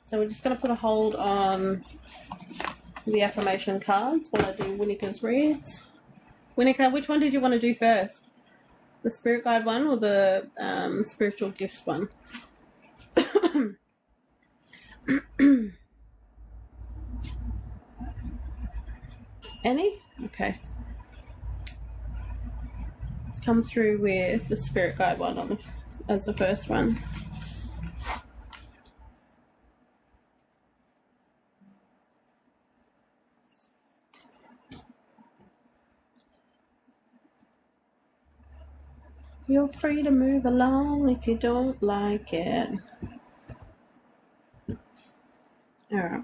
So we're just going to put a hold on the affirmation cards while I do Winnika's reads. Winnika, which one did you want to do first? The spirit guide one or the spiritual gifts one? Any? Okay. Let's come through with the spirit guide one on as the first one. You're free to move along if you don't like it. All right.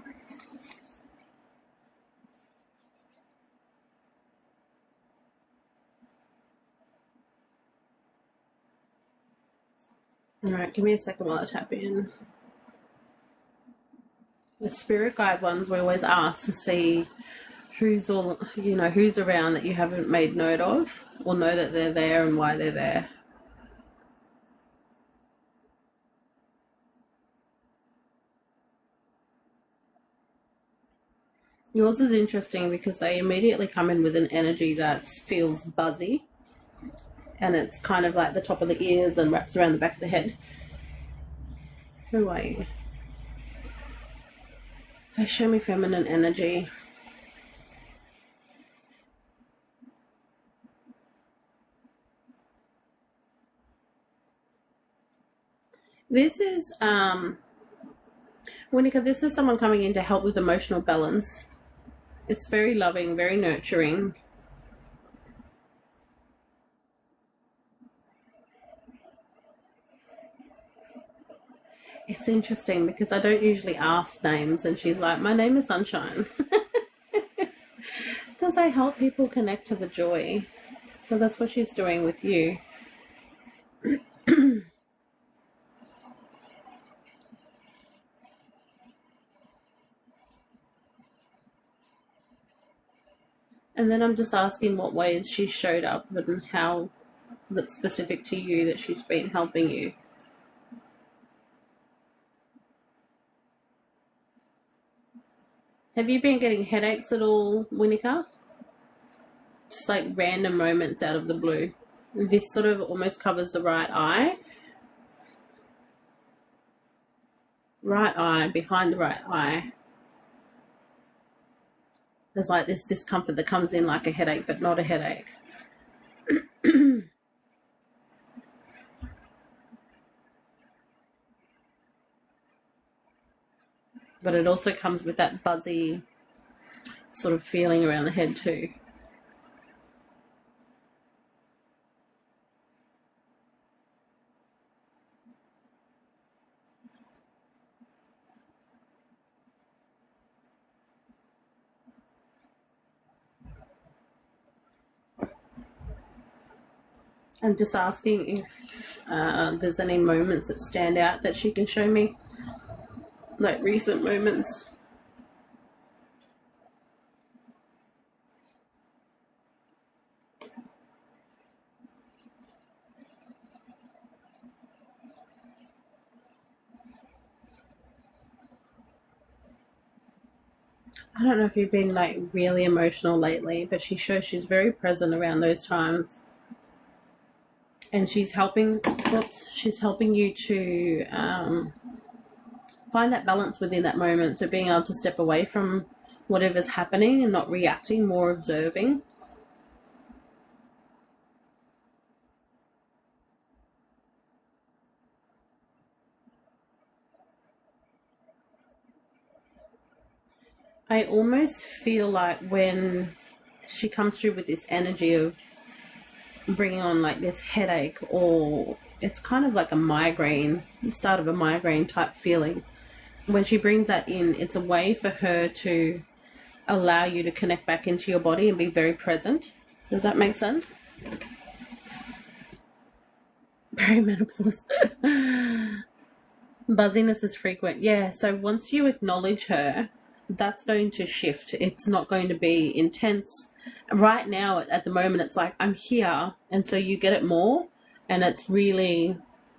All right, give me a second while I tap in. The spirit guide ones, we always ask to see who's all, who's around that you haven't made note of, or know that they're there and why they're there. Yours is interesting because they immediately come in with an energy that feels buzzy. And it's kind of like the top of the ears and wraps around the back of the head. Who are you? They show me feminine energy. This is, Winnika, this is someone coming in to help with emotional balance. It's very loving, very nurturing. It's interesting because I don't usually ask names, and she's like, my name is Sunshine. Because I help people connect to the joy. So that's what she's doing with you. And then I'm just asking what ways she showed up and how that's specific to you that she's been helping you. Have you been getting headaches at all, Winnika? Just like random moments out of the blue. This sort of almost covers the right eye. Right eye, behind the right eye. There's like this discomfort that comes in like a headache, but not a headache. But it also comes with that buzzy sort of feeling around the head too. I'm just asking if there's any moments that stand out that she can show me. Like recent moments. I don't know if you've been like really emotional lately, but she shows she's very present around those times. And she's helping you to find that balance within that moment. So being able to step away from whatever's happening and not reacting, more observing. I almost feel like when she comes through with this energy of bringing on like this headache, or it's kind of like a migraine, the start of a migraine type feeling. When she brings that in, it's a way for her to allow you to connect back into your body and be very present. Does that make sense? Perimenopause. Buzziness is frequent. Yeah, so once you acknowledge her, that's going to shift. It's not going to be intense. Right now, at the moment, it's like, I'm here, and so you get it more, and it's really,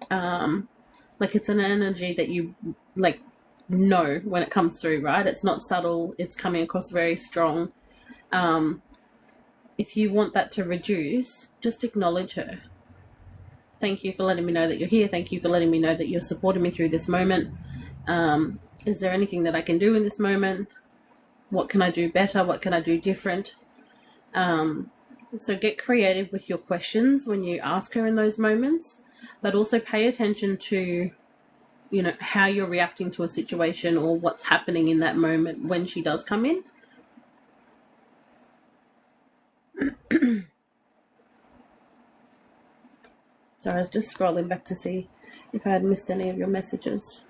like it's an energy that you, like, know when it comes through, right? It's not subtle. It's coming across very strong. If you want that to reduce, just acknowledge her. Thank you for letting me know that you're here. Thank you for letting me know that you're supporting me through this moment. Is there anything that I can do in this moment? What can I do better? What can I do different? So get creative with your questions when you ask her in those moments, but also pay attention to, you know, how you're reacting to a situation or what's happening in that moment when she does come in. So I was just scrolling back to see if I had missed any of your messages.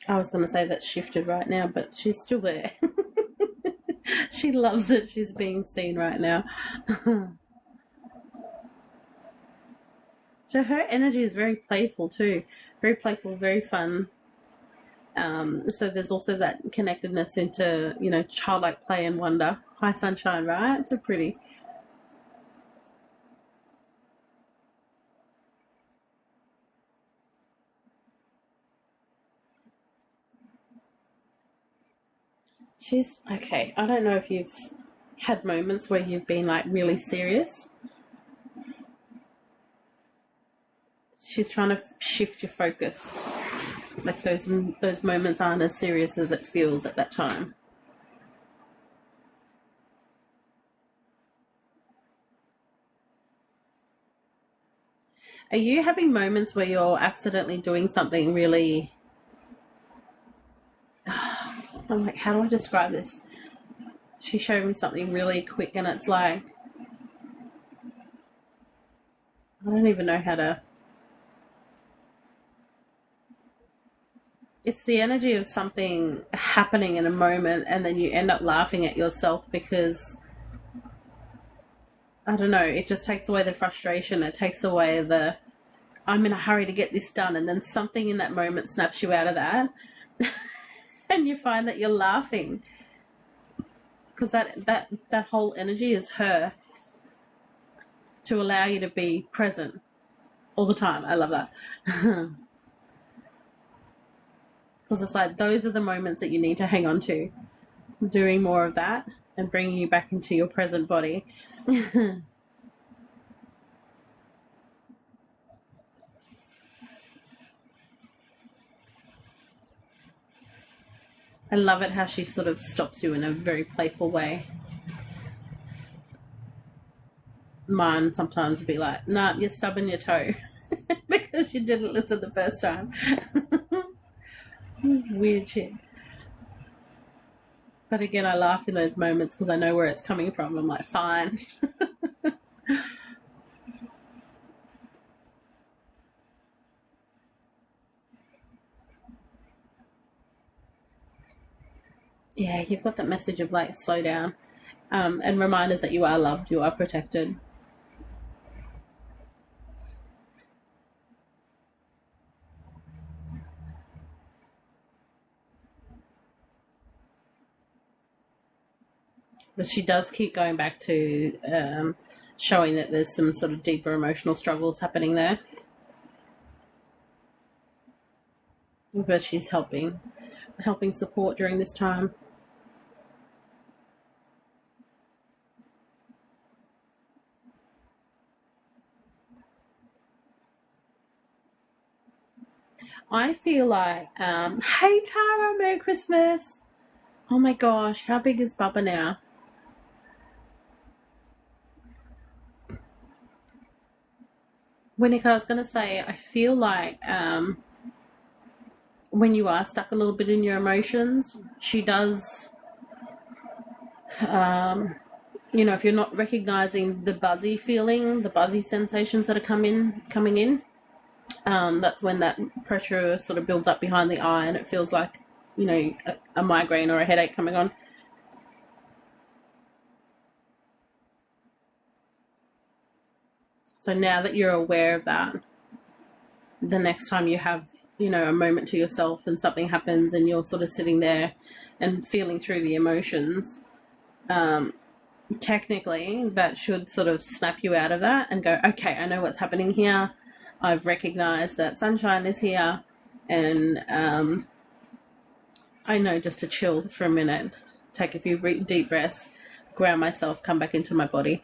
I was going to say that's shifted right now, but she's still there. She loves it. She's being seen right now. So her energy is very playful too. Very playful, very fun. So there's also that connectedness into, you know, childlike play and wonder. Hi, sunshine, right? So pretty. She's okay. I don't know if you've had moments where you've been like really serious. She's trying to shift your focus. Like those moments aren't as serious as it feels at that time. Are you having moments where you're accidentally doing something really... I'm like, how do I describe this? She showed me something really quick and it's like, I don't even know how to... It's the energy of something happening in a moment and then you end up laughing at yourself because, I don't know, it just takes away the frustration. It takes away the, I'm in a hurry to get this done, and then something in that moment snaps you out of that. And you find that you're laughing because that whole energy is her to allow you to be present all the time. I love that. Because it's like those are the moments that you need to hang on to, doing more of that and bringing you back into your present body. I love it how she sort of stops you in a very playful way. Mine sometimes would be like, nah, you're stubbing your toe because you didn't listen the first time. This weird shit. But again, I laugh in those moments because I know where it's coming from. I'm like, fine. Yeah, you've got that message of like, slow down. And reminders that you are loved, you are protected. But she does keep going back to showing that there's some sort of deeper emotional struggles happening there. But she's helping support during this time. I feel like, hey Tara, Merry Christmas. Oh my gosh, how big is Bubba now? Winnika, I was going to say, I feel like when you are stuck a little bit in your emotions, she does, you know, if you're not recognizing the buzzy feeling, the buzzy sensations that are coming in, that's when that pressure sort of builds up behind the eye and it feels like, you know, a migraine or a headache coming on. So now that you're aware of that, the next time you have, you know, a moment to yourself and something happens and you're sort of sitting there and feeling through the emotions, technically that should sort of snap you out of that and go, okay, I know what's happening here. I've recognized that sunshine is here, and I know just to chill for a minute, take a few deep breaths, ground myself, come back into my body.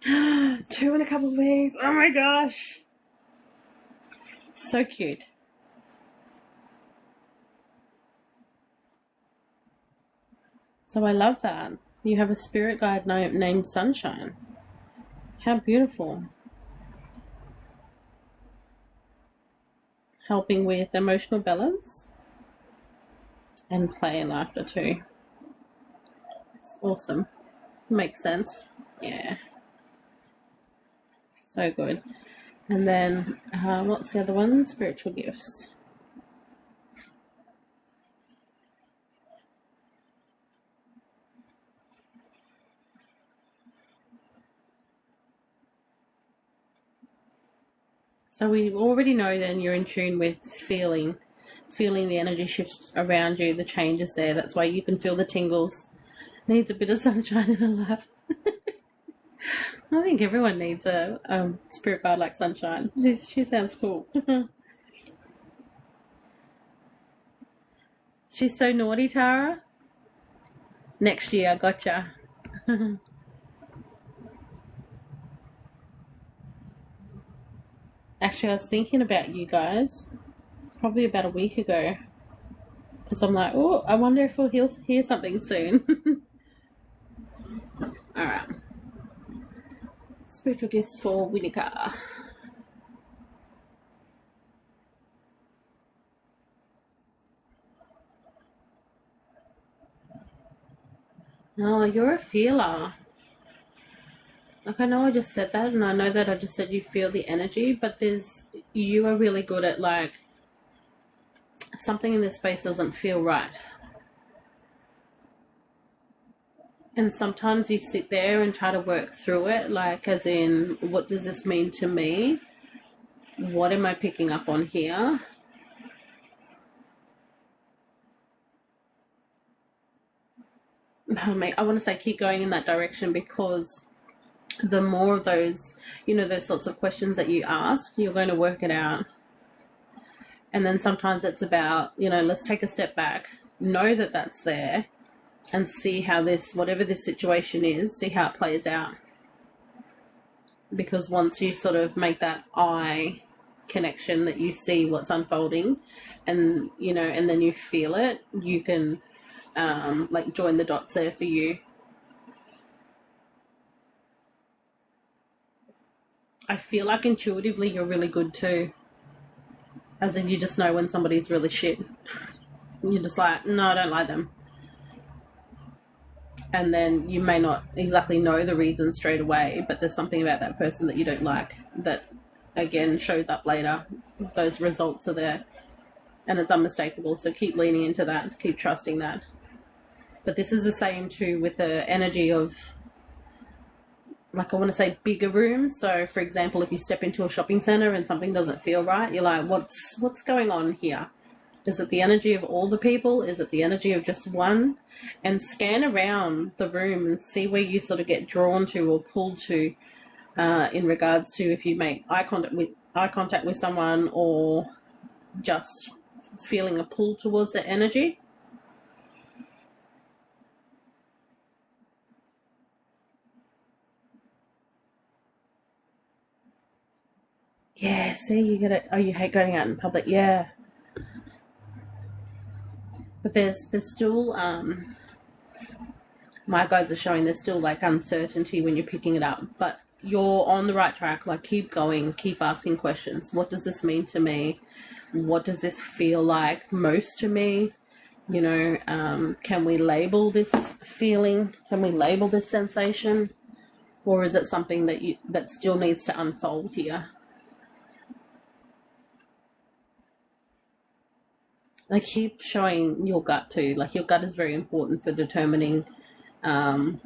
2 in a couple of weeks. Oh my gosh. So cute. So I love that. You have a spirit guide named Sunshine. How beautiful. Helping with emotional balance and play and laughter too. It's awesome. Makes sense. Yeah. So good. And then, what's the other one? Spiritual gifts. So we already know then you're in tune with feeling the energy shifts around you, the changes there. That's why you can feel the tingles. Needs a bit of sunshine in her life. I think everyone needs a spirit guide like Sunshine. She sounds cool. She's so naughty, Tara. Next year, gotcha. Actually, I was thinking about you guys probably about a week ago, because I'm like, oh, I wonder if we'll hear something soon. All right. Spiritual gifts for Winnika. Oh, you're a feeler. Like, I know I just said that, and I know that I just said you feel the energy, but you are really good at, like, something in this space doesn't feel right. And sometimes you sit there and try to work through it, like, as in, what does this mean to me? What am I picking up on here? I want to say keep going in that direction, because the more of those, those sorts of questions that you ask, you're going to work it out. And then sometimes it's about, let's take a step back, know that that's there, and see how whatever this situation is, see how it plays out. Because once you sort of make that eye connection, that you see what's unfolding, and, and then you feel it, you can, like, join the dots there for you. I feel like intuitively you're really good too. As in, you just know when somebody's really shit. You're just like, no, I don't like them. And then you may not exactly know the reason straight away, but there's something about that person that you don't like that, again, shows up later. Those results are there. And it's unmistakable. So keep leaning into that. Keep trusting that. But this is the same too with the energy of, like, I want to say bigger rooms. So, for example, if you step into a shopping center and something doesn't feel right, you're like, what's going on here? Is it the energy of all the people? Is it the energy of just one? And scan around the room and see where you sort of get drawn to or pulled to, in regards to if you make eye contact with someone, or just feeling a pull towards the energy. Yeah, see, you get it. Oh, you hate going out in public. Yeah. But there's still, my guides are showing there's still, like, uncertainty when you're picking it up. But you're on the right track. Like, keep going. Keep asking questions. What does this mean to me? What does this feel like most to me? Can we label this feeling? Can we label this sensation? Or is it something that still needs to unfold here? Like, keep showing your gut too. Like, your gut is very important for determining the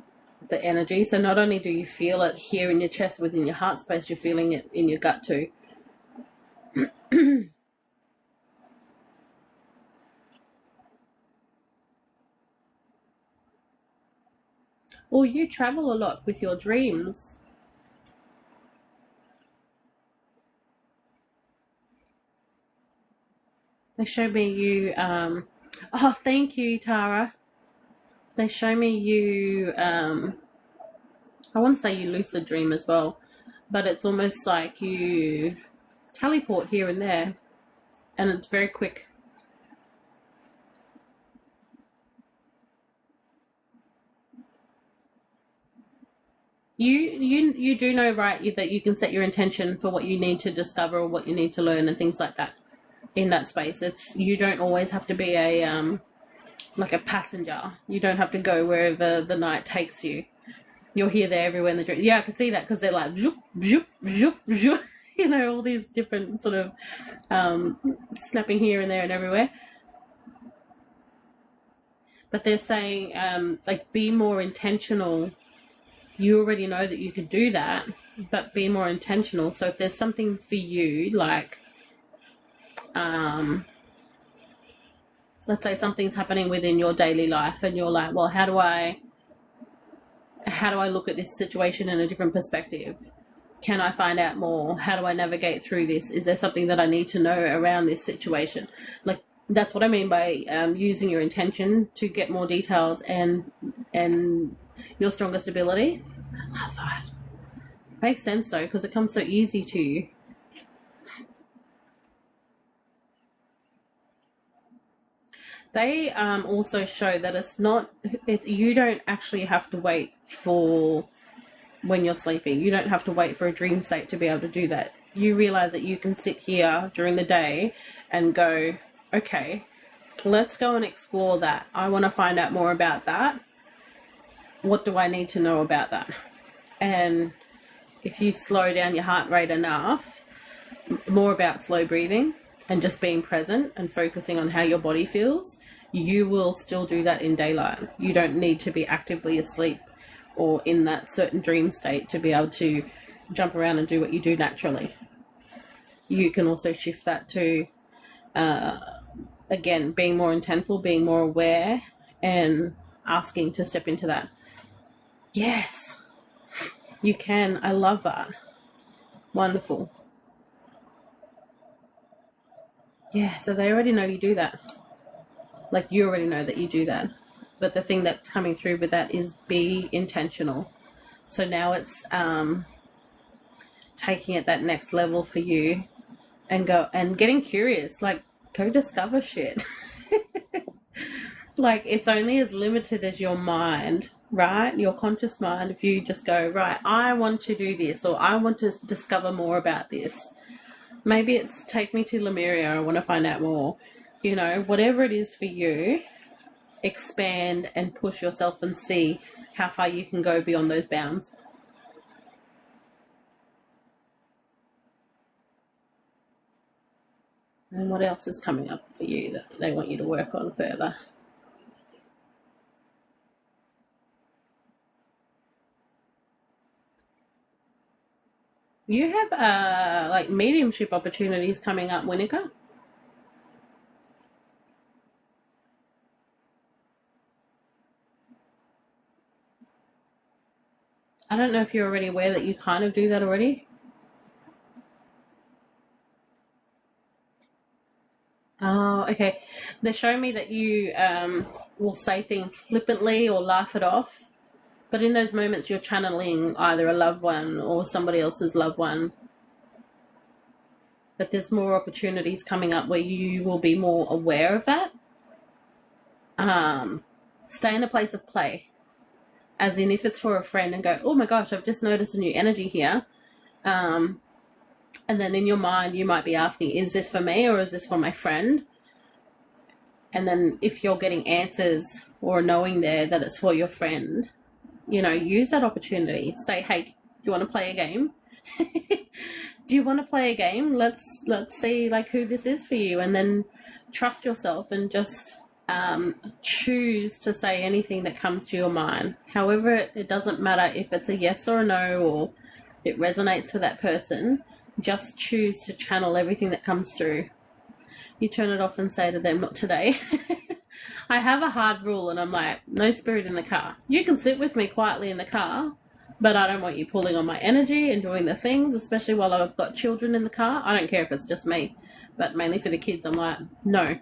energy. So not only do you feel it here in your chest within your heart space, you're feeling it in your gut too. Or you travel a lot with your dreams. They show me you, oh, thank you, Tara. They show me you, I want to say you lucid dream as well, but it's almost like you teleport here and there, and it's very quick. You do know, right, that you can set your intention for what you need to discover or what you need to learn and things like that in that space. It's, you don't always have to be a like a passenger. You don't have to go wherever the night takes you. You're here, there, everywhere in the dream. Yeah, I can see that, because they're like zoop, zoop, zoop, zoop, you know, all these different sort of snapping here and there and everywhere. But they're saying, like, be more intentional. You already know that you could do that, but be more intentional. So if there's something for you, like, let's say something's happening within your daily life and you're like, well, how do I look at this situation in a different perspective? Can I find out more? How do I navigate through this? Is there something that I need to know around this situation? Like, that's what I mean by using your intention to get more details and your strongest ability. I love that. Makes sense though, because it comes so easy to you. They also show that it's not, you don't actually have to wait for when you're sleeping. You don't have to wait for a dream state to be able to do that. You realize that you can sit here during the day and go, okay, let's go and explore that. I want to find out more about that. What do I need to know about that? And if you slow down your heart rate enough, more about slow breathing and just being present and focusing on how your body feels, you will still do that in daylight. You don't need to be actively asleep or in that certain dream state to be able to jump around and do what you do naturally. You can also shift that to, again, being more intentful, being more aware, and asking to step into that. Yes, you can. I love that. Wonderful. Yeah, so they already know you do that. Like, you already know that you do that. But the thing that's coming through with that is be intentional. So now it's taking it that next level for you and getting curious. Like, go discover shit. Like, it's only as limited as your mind, right? Your conscious mind. If you just go, right, I want to do this, or I want to discover more about this. Maybe it's take me to Lemuria, I want to find out more. You know, whatever it is for you, expand and push yourself and see how far you can go beyond those bounds. And what else is coming up for you that they want you to work on further? You have like mediumship opportunities coming up, Winnika. I don't know if you're already aware that you kind of do that already. Oh, okay. They're showing me that you will say things flippantly or laugh it off. But in those moments, you're channeling either a loved one or somebody else's loved one. But there's more opportunities coming up where you will be more aware of that. Stay in a place of play. As in, if it's for a friend, and go, oh my gosh, I've just noticed a new energy here. And then in your mind, you might be asking, is this for me or is this for my friend? And then if you're getting answers or knowing there that it's for your friend, you know, use that opportunity. Say, hey, do you want to play a game? Do you want to play a game? Let's see like who this is for you, and then trust yourself and just choose to say anything that comes to your mind. However, it doesn't matter if it's a yes or a no or it resonates for that person. Just choose to channel everything that comes through. You turn it off and say to them, not today. I have a hard rule, and I'm like, no spirit in the car. You can sit with me quietly in the car, but I don't want you pulling on my energy and doing the things, especially while I've got children in the car. I don't care if it's just me, but mainly for the kids, I'm like, no.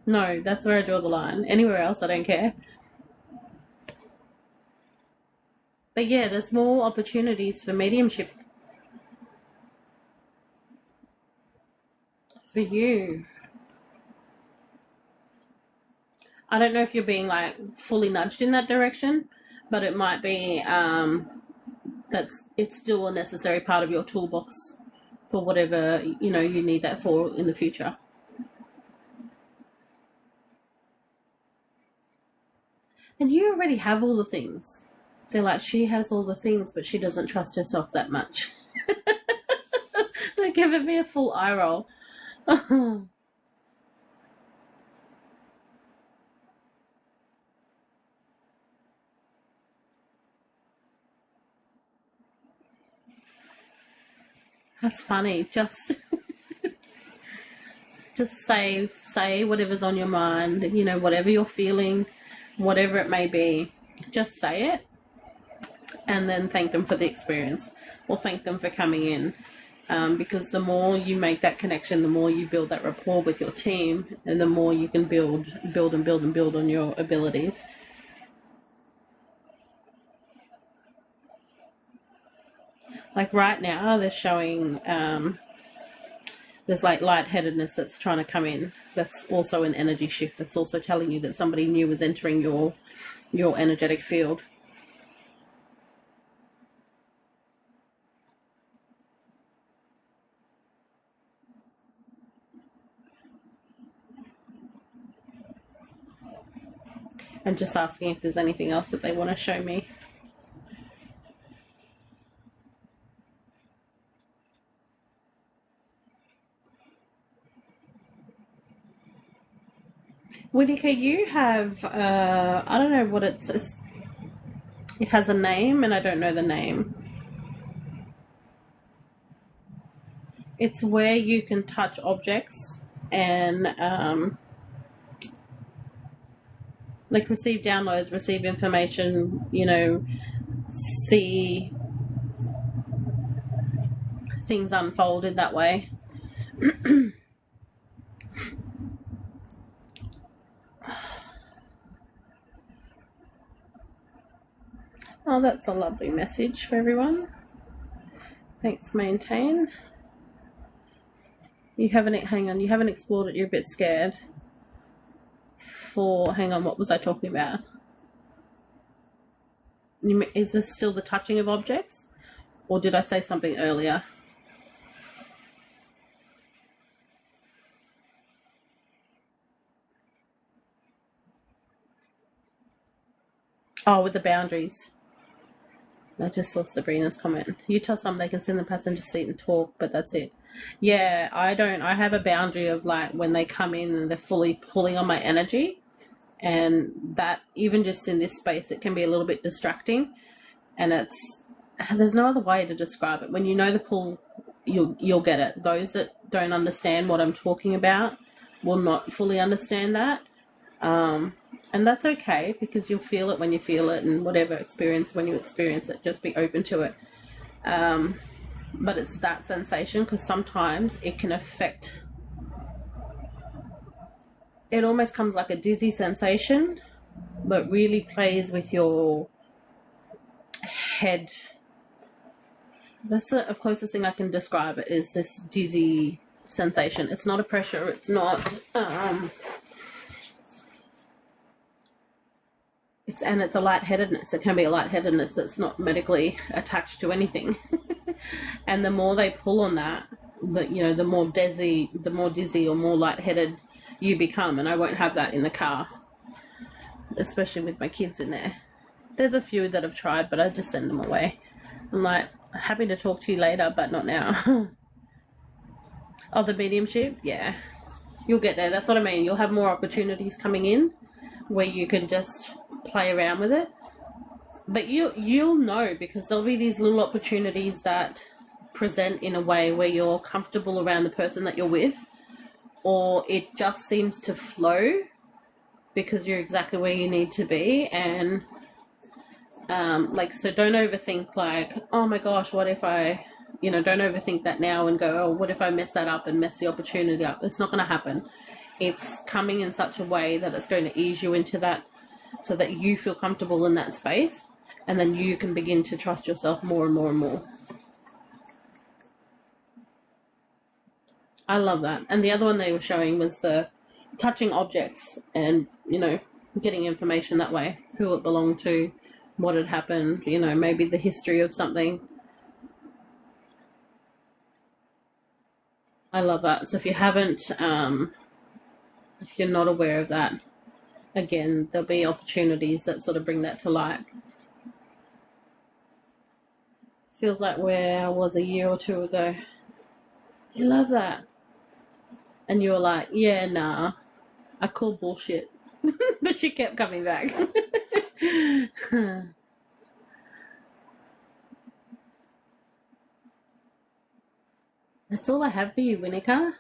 No, that's where I draw the line. Anywhere else, I don't care. But yeah, there's more opportunities for mediumship for you. I don't know if you're being like fully nudged in that direction, but it might be it's still a necessary part of your toolbox for whatever, you know, you need that for in the future. And you already have all the things. They're like, she has all the things, but she doesn't trust herself that much. They're giving me a full eye roll. That's funny. Just say whatever's on your mind, you know, whatever you're feeling, whatever it may be, just say it, and then thank them for the experience, or thank them for coming in, because the more you make that connection, the more you build that rapport with your team, and the more you can build on your abilities. Like right now, they're showing there's like lightheadedness that's trying to come in. That's also an energy shift. That's also telling you that somebody new is entering your energetic field. I'm just asking if there's anything else that they want to show me. Winnika, you have, I don't know what it has a name, and I don't know the name. It's where you can touch objects and like receive downloads, receive information, you know, see things unfold in that way. Oh, that's a lovely message for everyone. Thanks, maintain. You haven't explored it, you're a bit scared. Hang on, what was I talking about? Is this still the touching of objects? Or did I say something earlier? Oh, with the boundaries. I just saw Sabrina's comment. You tell some they can sit in the passenger seat and talk, but that's it. Yeah, I don't. I have a boundary of like when they come in and they're fully pulling on my energy, and that even just in this space, it can be a little bit distracting. And there's no other way to describe it. When you know the pull, you'll get it. Those that don't understand what I'm talking about will not fully understand that. And that's okay, because you'll feel it when you feel it, and whatever experience when you experience it, just be open to it. But it's that sensation, because sometimes it can affect, it almost comes like a dizzy sensation, but really plays with your head. That's the closest thing I can describe it, is this dizzy sensation. It's not a pressure, it's not it's a lightheadedness. It can be a lightheadedness that's not medically attached to anything. And the more they pull on that, the more dizzy or more lightheaded you become. And I won't have that in the car, especially with my kids in there. There's a few that have tried, but I just send them away. I'm like, happy to talk to you later, but not now. Oh, the mediumship? Yeah. You'll get there. That's what I mean. You'll have more opportunities coming in where you can just play around with it. But you'll know, because there'll be these little opportunities that present in a way where you're comfortable around the person that you're with, or it just seems to flow because you're exactly where you need to be. And like, so don't overthink, like, oh my gosh, what if I, you know, don't overthink that now and go, oh, what if I mess that up and mess the opportunity up? It's not going to happen. It's coming in such a way that it's going to ease you into that, so that you feel comfortable in that space, and then you can begin to trust yourself more and more and more. I love that. And the other one they were showing was the touching objects and, you know, getting information that way, who it belonged to, what had happened, you know, maybe the history of something. I love that. So if you haven't, if you're not aware of that, again, there'll be opportunities that sort of bring that to light. Feels like where I was a year or two ago. You love that. And you were like, yeah, nah, I call bullshit. But she kept coming back. That's all I have for you, Winnika.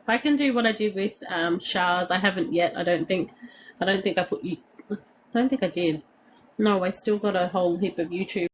If I can do what I did with Shah's, I haven't yet. I don't think I put you. I don't think I did. No, I still got a whole heap of YouTube